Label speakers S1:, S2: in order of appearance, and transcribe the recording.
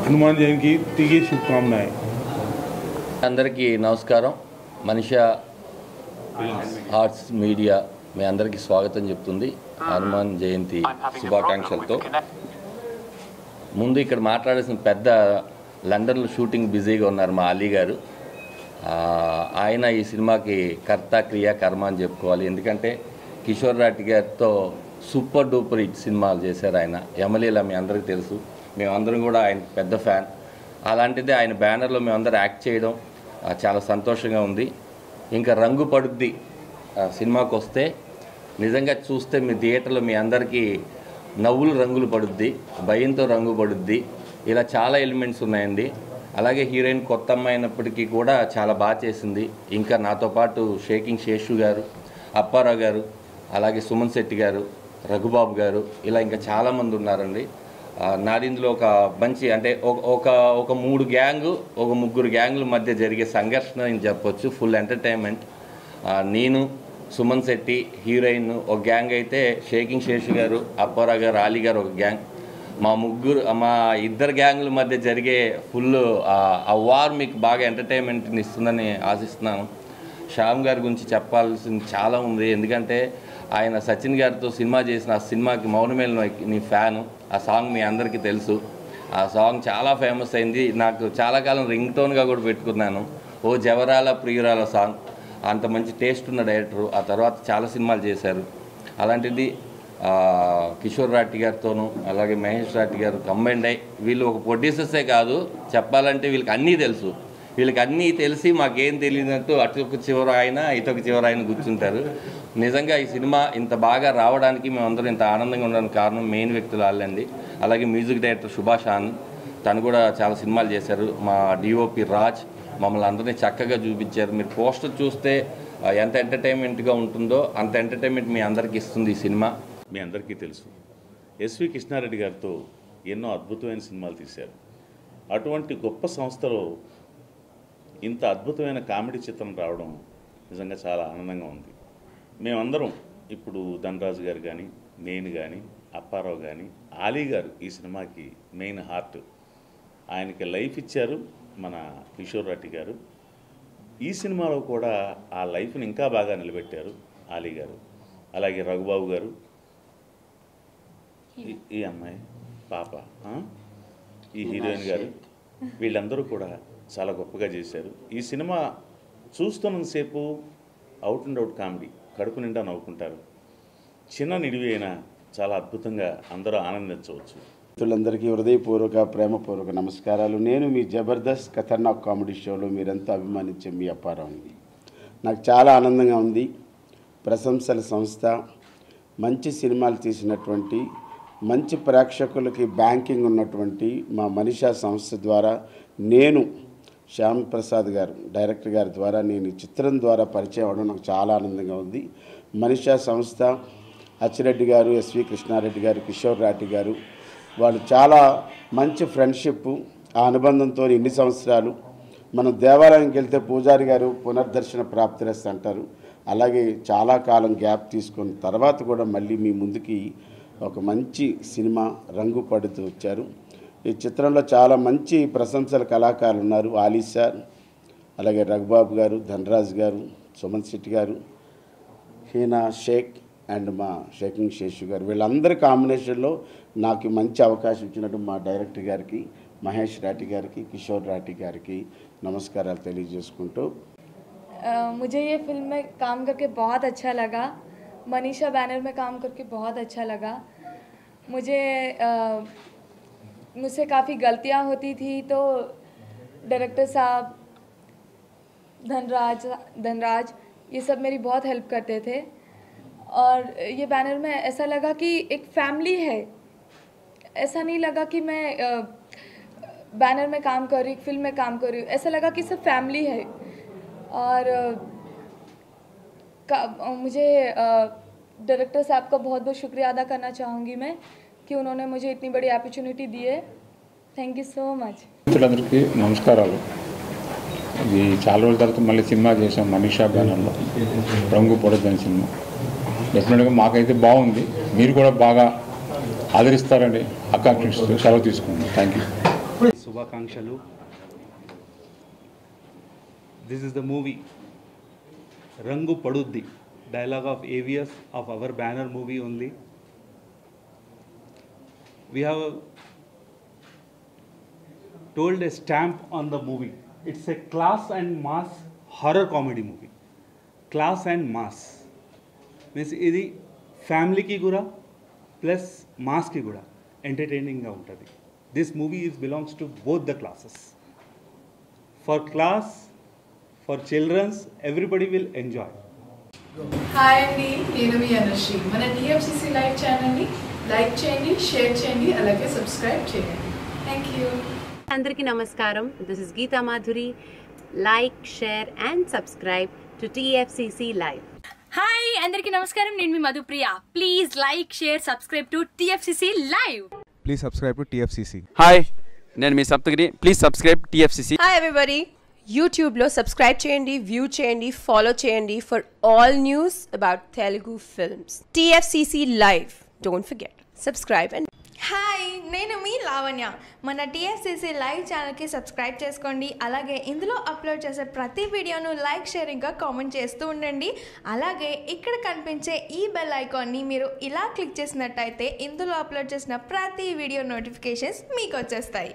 S1: हनुमान जयंती की शुभकामनाएं।
S2: అందరికీ నమస్కారం. మనిషా ఆర్ట్స్ మీడియా మీ అందరికీ స్వాగతం చెప్తుంది హనుమాన్ జయంతి శుభాకాంక్షలతో. ముందు ఇక్కడ మాట్లాడాల్సిన పెద్ద లండన్లో షూటింగ్ బిజీగా ఉన్నారు మా అలీ గారు. ఆయన ఈ సినిమాకి కర్త క్రియ కర్మ అని చెప్పుకోవాలి. ఎందుకంటే కిషోర్ రాటి గారితో సూపర్ డూపర్ హిట్ సినిమాలు చేశారు ఆయన. యమలీల మీ అందరికీ తెలుసు, మేమందరం కూడా ఆయన పెద్ద ఫ్యాన్. అలాంటిది ఆయన బ్యానర్లో మేమందరం యాక్ట్ చేయడం చాలా సంతోషంగా ఉంది. ఇంకా రంగు పడుద్ది సినిమాకి వస్తే నిజంగా చూస్తే మీ థియేటర్లో మీ అందరికీ నవ్వులు రంగులు పడుద్ది, భయంతో రంగు పడుద్ది. ఇలా చాలా ఎలిమెంట్స్ ఉన్నాయండి. అలాగే హీరోయిన్ కొత్త అమ్మాయి అయినప్పటికీ కూడా చాలా బాగా చేసింది. ఇంకా నాతో పాటు షేకింగ్ శేషు గారు, అప్పారావు గారు, అలాగే సుమన్ శెట్టి గారు, రఘుబాబు గారు, ఇలా ఇంకా చాలామంది ఉన్నారండి. నాదిందులో ఒక మంచి అంటే ఒక 3 గ్యాంగు, ఒక 3 గ్యాంగుల మధ్య జరిగే సంఘర్షణ అని చెప్పొచ్చు. Full entertainment. నేను, సుమన్ శెట్టి, హీరోయిన్ ఒక గ్యాంగ్ అయితే, షేకింగ్ శేషు గారు, అప్పారావు గారు, అలీ గారు ఒక గ్యాంగ్. మా ఇద్దరు గ్యాంగుల మధ్య జరిగే ఫుల్ ఆ వార్ మీకు బాగా ఎంటర్టైన్మెంట్ని ఇస్తుందని ఆశిస్తున్నాను. శ్యామ్ గారి గురించి చెప్పాల్సింది చాలా ఉంది. ఎందుకంటే ఆయన సచిన్ గారితో సినిమా చేసిన ఆ సినిమాకి మౌనమేల్ నీ ఫ్యాను. ఆ సాంగ్ మీ అందరికీ తెలుసు. ఆ సాంగ్ చాలా ఫేమస్ అయింది. నాకు చాలా కాలం రింగ్ టోన్గా కూడా పెట్టుకున్నాను. ఓ జవరాల ప్రియురాల సాంగ్. అంత మంచి టేస్ట్ ఉన్న డైరెక్టరు. ఆ తర్వాత చాలా సినిమాలు చేశారు. అలాంటిది కిషోర్ రాటి గారితోనూ అలాగే మహేష్ రాటి గారు కంబైండ్ అయ్యి వీళ్ళు ఒక ప్రొడ్యూసర్సే కాదు, చెప్పాలంటే వీళ్ళకి అన్నీ తెలుసు. వీళ్ళకి అన్నీ తెలిసి మాకేం తెలియనట్టు అటొక చివర ఆయన ఇటొక చివర ఆయన కూర్చుంటారు. నిజంగా ఈ సినిమా ఇంత బాగా రావడానికి మేమందరం ఇంత ఆనందంగా ఉండడానికి కారణం మెయిన్ వ్యక్తులు వాళ్ళండి. అలాగే మ్యూజిక్ డైరెక్టర్ సుభాష్ ఆనంద్, తను కూడా చాలా సినిమాలు చేశారు. మా డిఓపి రాజ్ మమ్మల్ని అందరినీ చక్కగా చూపించారు. మీరు పోస్టర్ చూస్తే ఎంత ఎంటర్టైన్మెంట్గా ఉంటుందో అంత ఎంటర్టైన్మెంట్ మీ అందరికీ ఇస్తుంది ఈ సినిమా.
S3: మీ అందరికీ తెలుసు, ఎస్వి కృష్ణారెడ్డి గారితో ఎన్నో అద్భుతమైన సినిమాలు తీశారు. అటువంటి గొప్ప సంస్థలో ఇంత అద్భుతమైన కామెడీ చిత్రం రావడం నిజంగా చాలా ఆనందంగా ఉంది. మేమందరం ఇప్పుడు ధనరాజు గారు కానీ, నేను కానీ, అప్పారావు కానీ, అలీ గారు ఈ సినిమాకి మెయిన్ హార్ట్. ఆయనకి లైఫ్ ఇచ్చారు మన కిషోర్ రాటి గారు. ఈ సినిమాలో కూడా ఆ లైఫ్ని ఇంకా బాగా నిలబెట్టారు అలీ గారు. అలాగే రఘుబాబు గారు, ఈ అమ్మాయి పాప, ఈ హీరోయిన్ గారు, వీళ్ళందరూ కూడా చాలా గొప్పగా చేశారు. ఈ సినిమా చూస్తున్నంతసేపు అవుట్ అండ్ అవుట్ కామెడీ, కడుపు నిండా నవ్వుకుంటారు. చిన్న నిడివి అయినా చాలా అద్భుతంగా అందరూ ఆనందించవచ్చు.
S4: మిత్రులందరికీ హృదయపూర్వక ప్రేమపూర్వక నమస్కారాలు. నేను మీ జబర్దస్త్ ఖతర్నాక్ కామెడీ షోలో మీరంతా అభిమానించే మీ అప్పారావుని. నాకు చాలా ఆనందంగా ఉంది. ప్రశంసల సంస్థ, మంచి సినిమాలు తీసినటువంటి, మంచి ప్రేక్షకులకి బ్యాంకింగ్ ఉన్నటువంటి మా మనిషా సంస్థ ద్వారా నేను శ్యామ్ ప్రసాద్ గారు డైరెక్టర్ గారి ద్వారా నేను ఈ చిత్రం ద్వారా పరిచయం అవ్వడం నాకు చాలా ఆనందంగా ఉంది. మనిషా సంస్థ, అచ్చిరెడ్డి గారు, ఎస్వి కృష్ణారెడ్డి గారు, కిషోర్ రాటి గారు, వాళ్ళు చాలా మంచి ఫ్రెండ్షిప్. ఆ అనుబంధంతో ఇన్ని సంవత్సరాలు మనం దేవాలయానికి వెళ్తే పూజారి గారు పునర్దర్శన ప్రాప్తిరస్తు అంటారు. అలాగే చాలా కాలం గ్యాప్ తీసుకున్న తర్వాత కూడా మళ్ళీ మీ ముందుకి ఒక మంచి సినిమా రంగు పడుతూ వచ్చారు. ఈ చిత్రంలో చాలా మంచి ప్రశంసల కళాకారులు ఉన్నారు. అలీ సార్, అలాగే రఘుబాబు గారు, ధనరాజ్ గారు, సుమన్ శెట్టి గారు, హీనా షేక్ అండ్ మా షేకింగ్ శేషు గారు, వీళ్ళందరి కాంబినేషన్లో నాకు మంచి అవకాశం ఇచ్చినట్టు మా డైరెక్టర్ గారికి, మహేష్ రాటి గారికి, కిషోర్ రాటి గారికి నమస్కారాలు తెలియజేసుకుంటూ
S5: मुझे ये फिल्म में काम करके बहुत अच्छा लगा. मनीषा बैनर में काम करके बहुत अच्छा लगा. मुझसे काफ़ी गलतियां होती थी, तो डायरेक्टर साहब, धनराज ये सब मेरी बहुत हेल्प करते थे. और ये बैनर में ऐसा लगा कि एक फैमिली है. ऐसा नहीं लगा कि मैं बैनर में काम कर रही, फिल्म में काम कर रही हूँ. ऐसा लगा कि सब फैमिली है. और मुझे डायरेक्टर साहब का बहुत बहुत शुक्रिया अदा करना चाहूँगी मैं कि उन्होंने मुझे इतनी बड़ी अपॉर्चुनिटी दी है. Thank you so much.
S6: మిత్రులందరికీ నమస్కారాలు. ఇది చాలా రోజుల తర్వాత మళ్ళీ సినిమా చేసాం మనీషా బ్యానర్లో, రంగు పొడదని సినిమా. డెఫినెట్గా మాకైతే బాగుంది. మీరు కూడా బాగా ఆదరిస్తారని ఆకాంక్షిస్తూ సెలవు తీసుకున్నాను. Thank you.
S1: శుభాకాంక్షలు. This is the movie Rangu Paduddi, dialogue of AVS of our banner movie only. We have told a stamp on the movie. It's a class and mass horror comedy movie. Class and mass means ఇది ఫ్యామిలీకి కూడా plus మాస్కి కూడా ఎంటర్టైనింగ్గా ఉంటుంది. This movie belongs to both the classes. For class, for childrens, everybody will enjoy.
S7: Hi అండి, నేను మీ అనుశ్రీ. మన టీఎఫ్సిసి లైవ్ ఛానల్ని లైక్ చేయండి, షేర్ చేయండి, అలాగే సబ్స్క్రైబ్ చేయండి. Thank you.
S8: అందరికీ నమస్కారం. This is Geetha Madhuri. Like, share and subscribe to TFCC live.
S9: Hi అందరికీ నమస్కారం, నేను మీ Madhupriya. Please like, share, subscribe to TFCC live.
S10: Please subscribe to TFCC.
S11: Hi, నేను మీ Saptagiri. Please subscribe TFCC.
S12: Hi everybody, యూట్యూబ్లో సబ్స్క్రైబ్ చేయండి, వ్యూ చేయండి, ఫాలో చేయండి for all news about Telugu films. TFCC live, don't forget, subscribe. And
S13: hi, నేను మీ లావణ్య. మన TFCC live ఛానల్కి subscribe చేసుకోండి. అలాగే ఇందులో అప్లోడ్ చేసే ప్రతి వీడియోను లైక్, షేర్ ఇంకా కామెంట్ చేస్తూ ఉండండి. అలాగే ఇక్కడ కనిపించే ఈ బెల్ ఐకాన్ని మీరు ఇలా క్లిక్ చేసినట్టయితే ఇందులో అప్లోడ్ చేసిన ప్రతి వీడియో నోటిఫికేషన్స్ మీకు వచ్చేస్తాయి.